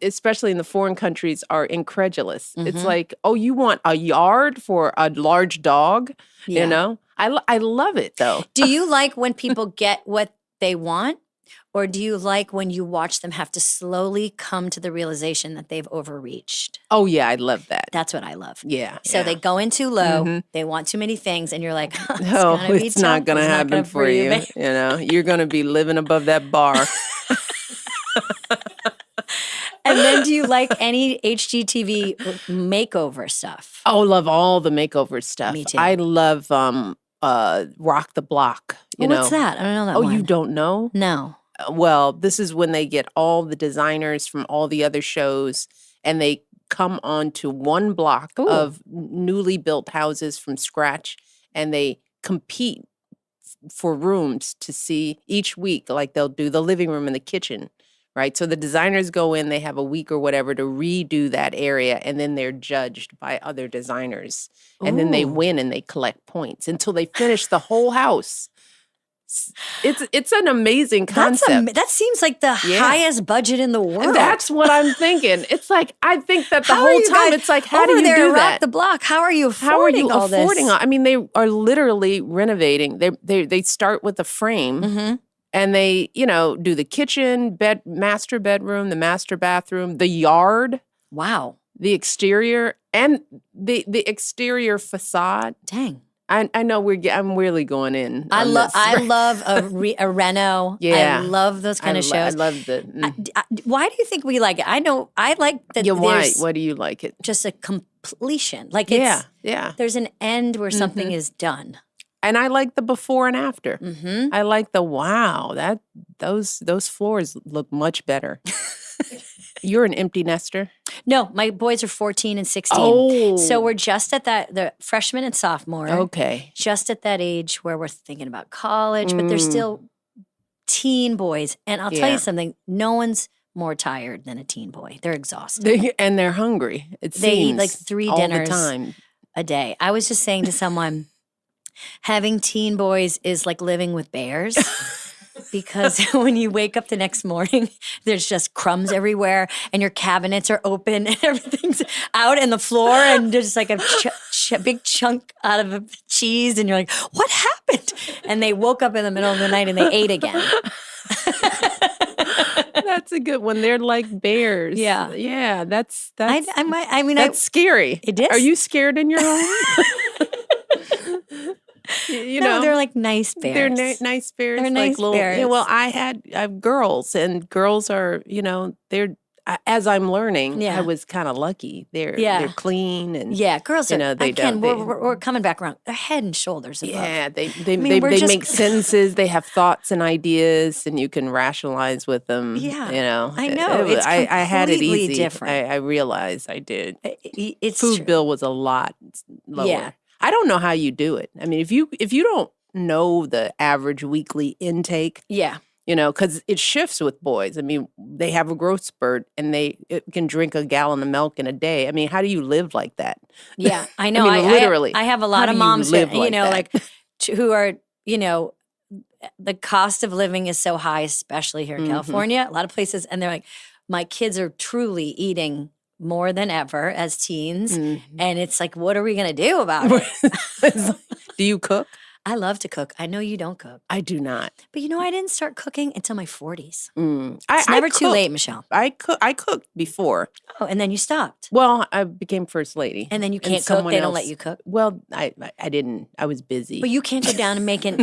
especially in the foreign countries, are incredulous. It's like, oh, you want a yard for a large dog? Yeah. I love it though. Do you like when people get what they want? Or do you like when you watch them have to slowly come to the realization that they've overreached? Oh, yeah, I love that. That's what I love. Yeah. So they go in too low, they want too many things, and you're like, it's not going to happen for you. You're going to be living above that bar. And then do you like any HGTV makeover stuff? Oh, love all the makeover stuff. Me too. I love Rock the Block. What's that? I don't know that one. Oh, you don't know? No. Well, this is when they get all the designers from all the other shows and they come onto one block of newly built houses from scratch and they compete for rooms to see each week. Like they'll do the living room and the kitchen, right? So the designers go in, they have a week or whatever to redo that area and then they're judged by other designers. And then they win and they collect points until they finish the whole house. It's an amazing concept. That seems like the highest budget in the world. That's what I'm thinking. It's like, I think that the How are whole you time, guys it's like, how do over you there do at that? Rock the Block? How are you How are you affording all affording this? I mean, they are literally renovating. They start with a frame. Mm-hmm. And they, do the kitchen, master bedroom, the master bathroom, the yard, Wow. the exterior, and the exterior facade. Dang. I know I'm really going in. I on love this. a reno. Yeah. I love those kind of shows. I love the. Why do you think we like it? I know I like that. Why? Why do you like it? Just a completion. Like Yeah. there's an end where something is done. And I like the before and after. Mm-hmm. I like the wow. Those floors look much better. You're an empty nester? No, my boys are 14 and 16. Oh. So we're just at the freshman and sophomore. Okay. Just at that age where we're thinking about college, but they're still teen boys. And I'll tell you something, no one's more tired than a teen boy. They're exhausted. And they're hungry. They eat like 3 all dinners the time. a day. I was just saying to someone, having teen boys is like living with bears. Because when you wake up the next morning, there's just crumbs everywhere, and your cabinets are open, and everything's out on the floor, and there's like a big chunk out of a cheese, and you're like, "What happened?" And they woke up in the middle of the night and they ate again. That's a good one. They're like bears. Yeah, That's I mean, that's scary. It is. Are you scared in your home? No, they're like nice bears. They're nice bears. They're like nice little, bears. Yeah, well, I have girls, and girls are, they're, as I'm learning, I was kind of lucky. They're clean and girls are. they don't. We're coming back around. They're head and shoulders above. Yeah, they just make sentences. They have thoughts and ideas, and you can rationalize with them. Yeah, I know. It's I had it completely easy. different. I realized I did. It's Food true. bill was a lot lower. Yeah. I don't know how you do it. I mean, if you don't know the average weekly intake, Yeah. Because it shifts with boys. I mean, they have a growth spurt and it can drink a gallon of milk in a day. I mean, how do you live like that? Yeah, I know. I mean, literally. I have a lot How of do you moms live who, like that? like who are, the cost of living is so high, especially here in California, a lot of places. And they're like, my kids are truly eating more than ever as teens. And it's like, what are we going to do about it? Do you cook? I love to cook. I know you don't cook. I do not. But I didn't start cooking until my 40s. It's It's never too late, Michelle. I cooked before. Oh, and then you stopped. Well, I became first lady. And then you can't cook. They don't let you cook. Well, I didn't. I was busy. But you can't go down and make an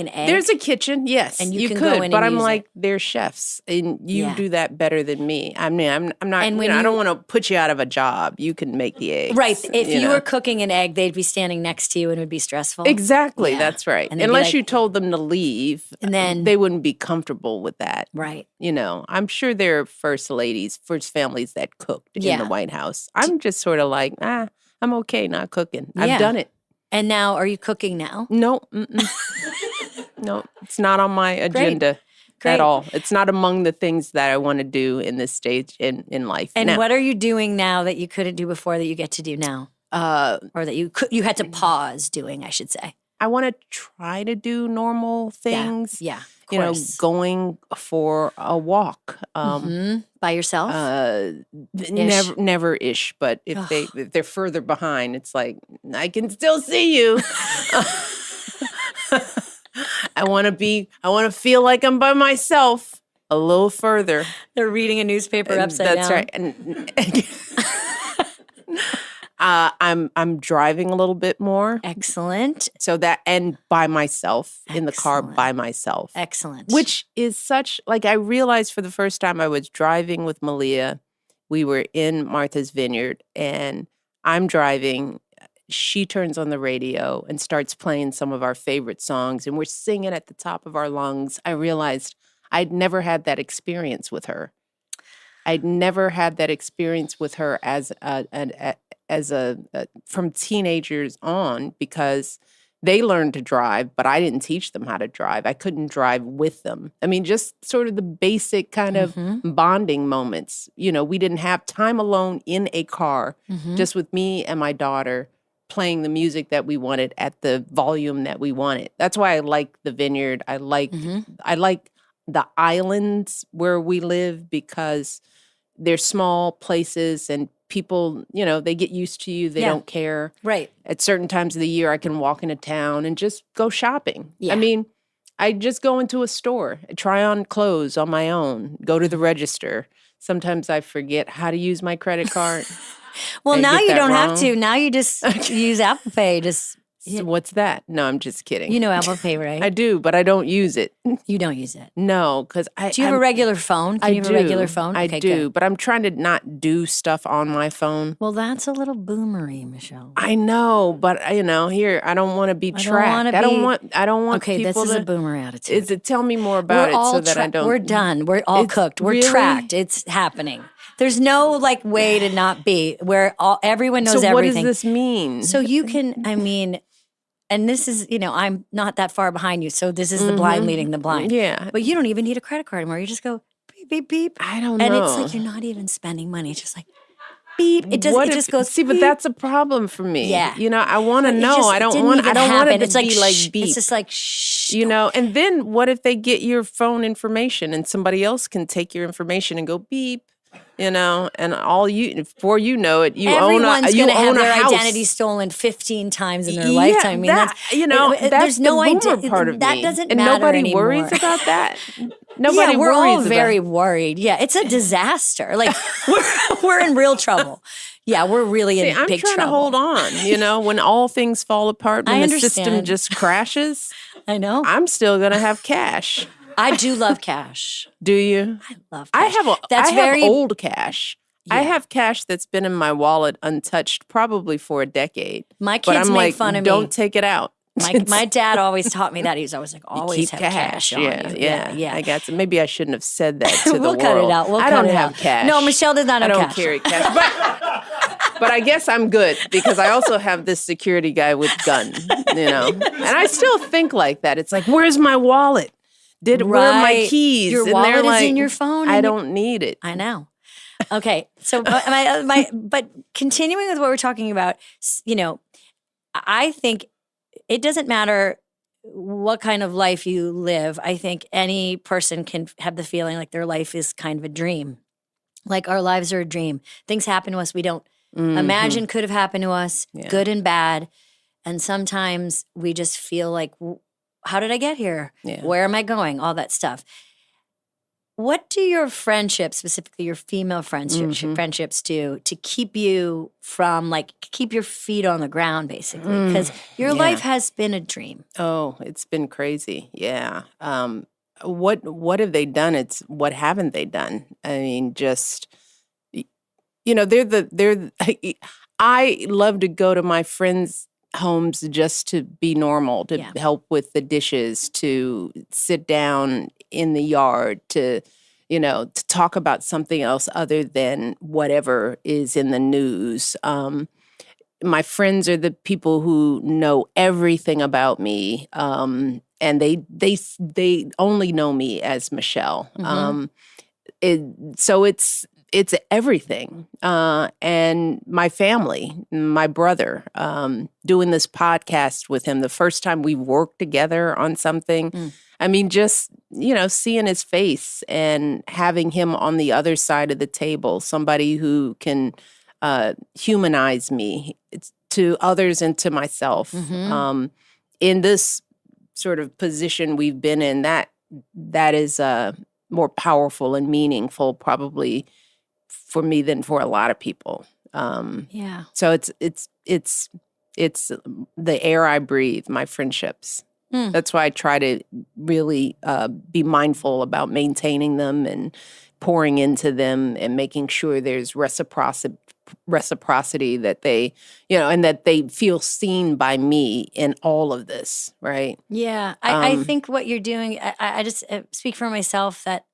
egg. There's a kitchen, yes. And you can could, go in but and I'm use like, they're chefs, and you do that better than me. I mean, I'm not. And when I you- don't want to put you out of a job. You can make the eggs, Right. If you know. were cooking an egg, they'd be standing next to you and it would be stressful. Exactly, Yeah. that's right. And they'd be Unless like- you told them to leave, And then- they wouldn't be comfortable with that. Right. I'm sure there are first families that cooked in Yeah. the White House. I'm just sort of like, I'm okay not cooking. Yeah. I've done it. And now, are you cooking now? No, no, it's not on my agenda Great. at all. It's not among the things that I want to do in this stage in life. And now, what are you doing now that you couldn't do before that you get to do now? Or that you had to pause doing, I should say. I want to try to do normal things. Yeah. Of course. Going for a walk. By yourself? Never ish, but if they're further behind, it's like I can still see you. I want to feel like I'm by myself a little further. They're reading a newspaper upside down. That's right. And I'm driving a little bit more. Excellent. So and by myself in the car by myself. Excellent. Which is such, like, I realized for the first time I was driving with Malia. We were in Martha's Vineyard and I'm driving. She turns on the radio and starts playing some of our favorite songs and we're singing at the top of our lungs. I realized I'd never had that experience with her. I'd never had that experience with her as from teenagers on because they learned to drive, but I didn't teach them how to drive. I couldn't drive with them. I mean, just sort of the basic kind of bonding moments. We didn't have time alone in a car, just with me and my daughter playing the music that we wanted at the volume that we wanted. That's why I like the vineyard. I like the islands where we live because they're small places and people, they get used to you. They don't care. Right. At certain times of the year, I can walk into town and just go shopping. Yeah. I mean, I just go into a store, try on clothes on my own, go to the register. Sometimes I forget how to use my credit card. Well, I now get you that don't have wrong. to. Now you just use Apple Pay. So what's that? No, I'm just kidding. You know Apple Pay, right? I do, but I don't use it. You don't use it. No, because Do you have a regular phone? Can you have a regular phone? I Okay, do, good. but I'm trying to not do stuff on my phone. Well, that's a little boomery, Michelle. I know, but here I don't want to be tracked. I don't want Okay, people this is to. a boomer attitude. Tell me more about it so that I don't. We're done. We're all It's cooked. We're really- tracked. It's happening. There's no way to not be where everyone knows So what everything. does this mean? So you can, and this is, I'm not that far behind you. So this is the blind leading the blind. Yeah. But you don't even need a credit card anymore. You just go beep, beep, beep. I don't And know. it's like you're not even spending money. It's just like beep. It just goes See, but beep. that's a problem for me. Yeah. I want to It know. just I don't didn't want. even I don't want happen. it to It's like be like shh. beep. It's just like shh. And then what if they get your phone information and somebody else can take your information and go beep, and all before you know it, you Everyone's own going to have a their house. identity stolen 15 times in their Yeah, lifetime. that's there's no the boomer idea. part of that me. doesn't and matter nobody anymore. worries about that. Nobody yeah, we're worries all about very worried. Yeah, it's a disaster. Like we're in real trouble. Yeah, we're really in I'm big trying trouble. to hold on. When all things fall apart, when I the system understand. just crashes, I know. I'm still gonna have cash. I do love cash. Do you? I love cash. I have old cash. I Yeah. have cash that's been in my wallet untouched probably for a decade. My But kids I'm make like, fun of don't me. take it out. My dad always taught me that. He was always like, always Keep have cash on Yeah, you. yeah. I got some. Maybe I shouldn't have said that to the We'll world. cut it out. I don't have cash. No, Michelle does not have I don't cash. carry cash. But I guess I'm good because I also have this security guy with gun, And I still think like that. It's like, where's my wallet? Where are my Right. keys? Your And wallet they're is like, in your phone. I and don't need it. I know. Okay, so but continuing with what we're talking about, I think it doesn't matter what kind of life you live. I think any person can have the feeling like their life is kind of a dream. Like our lives are a dream. Things happen to us we don't imagine could have happened to us, good and bad. And sometimes we just feel like, how did I get here? Yeah. Where am I going? All that stuff. What do your friendships, specifically your female friendships, do to keep you from keep your feet on the ground, basically? Because your life has been a dream. Oh, it's been crazy. Yeah. What have they done? What haven't they done? I mean, just I love to go to my friends' homes just to be normal, to help with the dishes, to sit down in the yard, to talk about something else other than whatever is in the news. My friends are the people who know everything about me, and they only know me as Michelle. So it's everything. And my family, my brother, doing this podcast with him, the first time we worked together on something. I mean, just, seeing his face and having him on the other side of the table, somebody who can humanize me to others and to myself. In this sort of position we've been in, that is more powerful and meaningful probably for me than for a lot of people. So it's the air I breathe, my friendships. That's why I try to really be mindful about maintaining them and pouring into them and making sure there's reciprocity that they, and that they feel seen by me in all of this, right? Yeah. I think what you're doing, I just speak for myself that,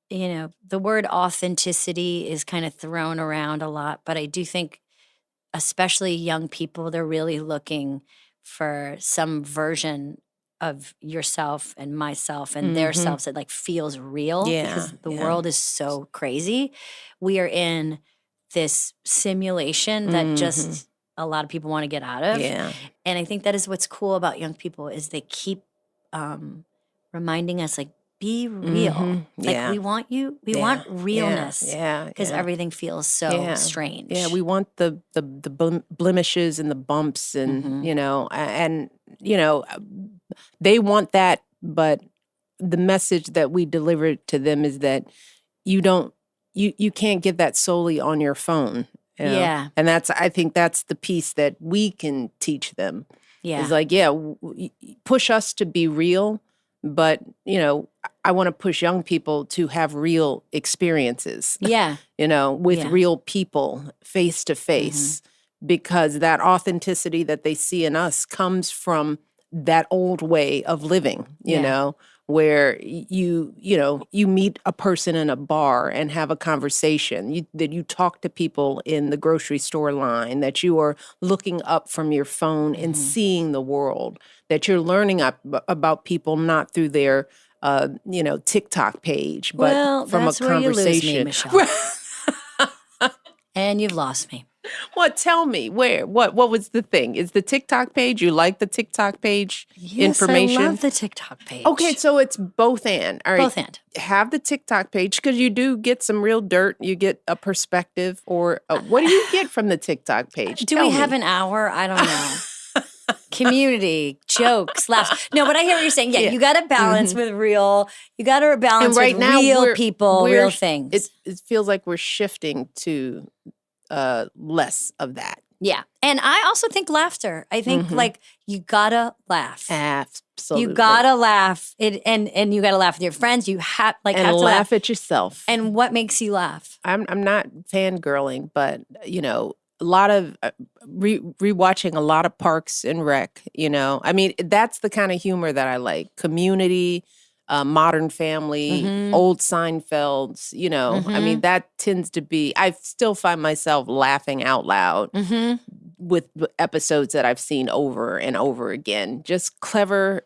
the word authenticity is kind of thrown around a lot, but I do think especially young people, they're really looking for some version of yourself and myself and their selves that feels real because the world is so crazy. We are in this simulation that just a lot of people want to get out of. Yeah. And I think that is what's cool about young people is they keep reminding us, like, be real. Like, Yeah. we want want realness. Yeah. Because everything feels so strange. Yeah, we want the blemishes and the bumps and, they want that, but the message that we deliver to them is that you can't get that solely on your phone. Yeah. And I think that's the piece that we can teach them. Yeah. It's like, push us to be real, but, I want to push young people to have real experiences. Yeah. With real people face to face, because that authenticity that they see in us comes from that old way of living, where you meet a person in a bar and have a conversation, that you talk to people in the grocery store line, that you are looking up from your phone and seeing the world, that you're learning about people not through their TikTok page, but from a conversation. Where you lose me, Michelle. And you've lost me. What? Tell me where? What was the thing? Is the TikTok page? You like the TikTok page information? I love the TikTok page. Okay, so it's both and. All right. Both and. Have the TikTok page, because you do get some real dirt. You get a perspective, or what do you get from the TikTok page? Do we have an hour? I don't know. Community, jokes, laughs. No, but I hear what you're saying. Yeah, you got to balance with real. You got to balance with real people, real things. It feels like we're shifting to less of that. Yeah, and I also think laughter. I think like you gotta laugh. Absolutely, you gotta laugh. And you gotta laugh with your friends. You have to laugh at yourself. And what makes you laugh? I'm not fangirling, but a lot of rewatching a lot of Parks and Rec. I mean, that's the kind of humor that I like. Community, Modern Family, old Seinfelds. I mean, that tends to be. I still find myself laughing out loud with episodes that I've seen over and over again. Just clever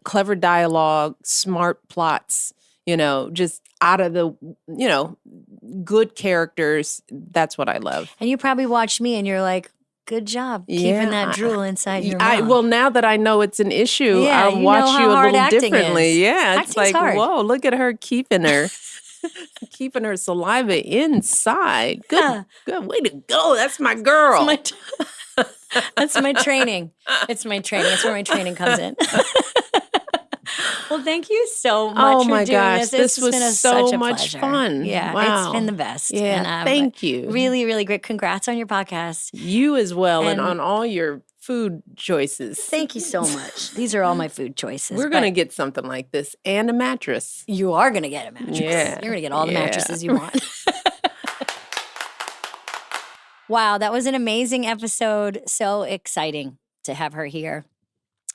dialogue, smart plots. Just out of the, good characters. That's what I love. And you probably watch me and you're like, good job keeping that drool inside your mouth. Well, now that I know it's an issue, I'll watch you a little differently. Is. Yeah, it's Acting's like, hard. Whoa, look at her keeping her saliva inside. Good way to go. That's my girl. That's my training. It's my training. That's where my training comes in. Well, thank you so much for doing this. This was such a much pleasure. fun. Yeah, wow. It's been the best. Yeah, and, thank you. Really, really great. Congrats on your podcast. You as well, and on all your food choices. Thank you so much. These are all my food choices. We're going to get something like this and a mattress. You are going to get a mattress. Yeah. You're going to get all the mattresses you want. Wow, that was an amazing episode. So exciting to have her here.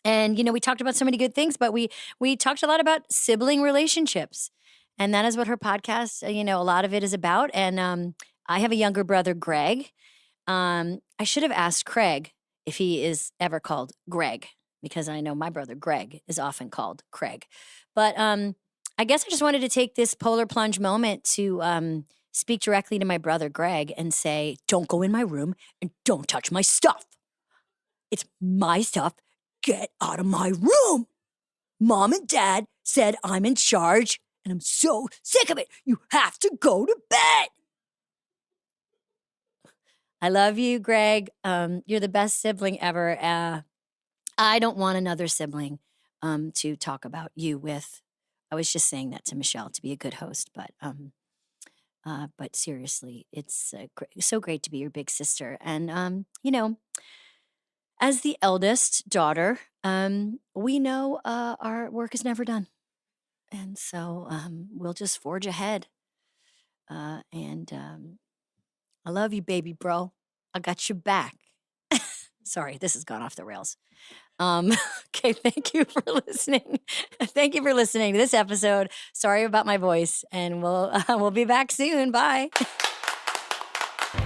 And, we talked about so many good things, but we talked a lot about sibling relationships. And that is what her podcast, a lot of it is about. And I have a younger brother, Greg. I should have asked Craig if he is ever called Greg, because I know my brother, Greg, is often called Craig. But I guess I just wanted to take this polar plunge moment to speak directly to my brother, Greg, and say, don't go in my room and don't touch my stuff. It's my stuff. Get out of my room. Mom and Dad said I'm in charge, and I'm so sick of it. You have to go to bed. I love you, Greg. You're the best sibling ever. I don't want another sibling to talk about you with. I was just saying that to Michelle to be a good host, but seriously, it's so great to be your big sister. And, as the eldest daughter, we know our work is never done. And so we'll just forge ahead. And I love you, baby bro. I got your back. Sorry, this has gone off the rails. Okay, thank you for listening. Thank you for listening to this episode. Sorry about my voice, and we'll be back soon. Bye.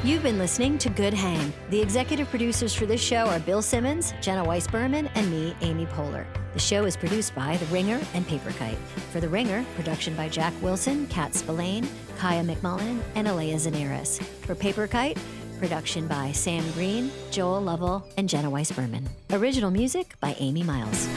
You've been listening to Good Hang. The executive producers for this show are Bill Simmons, Jenna Weiss-Berman, and me, Amy Poehler. The show is produced by The Ringer and Paper Kite. For The Ringer, production by Jack Wilson, Kat Spillane, Kaya McMullen, and Alea Zanaris. For Paper Kite, Production by Sam Green, Joel Lovell, and Jenna Weiss Berman. Original music by Amy Miles.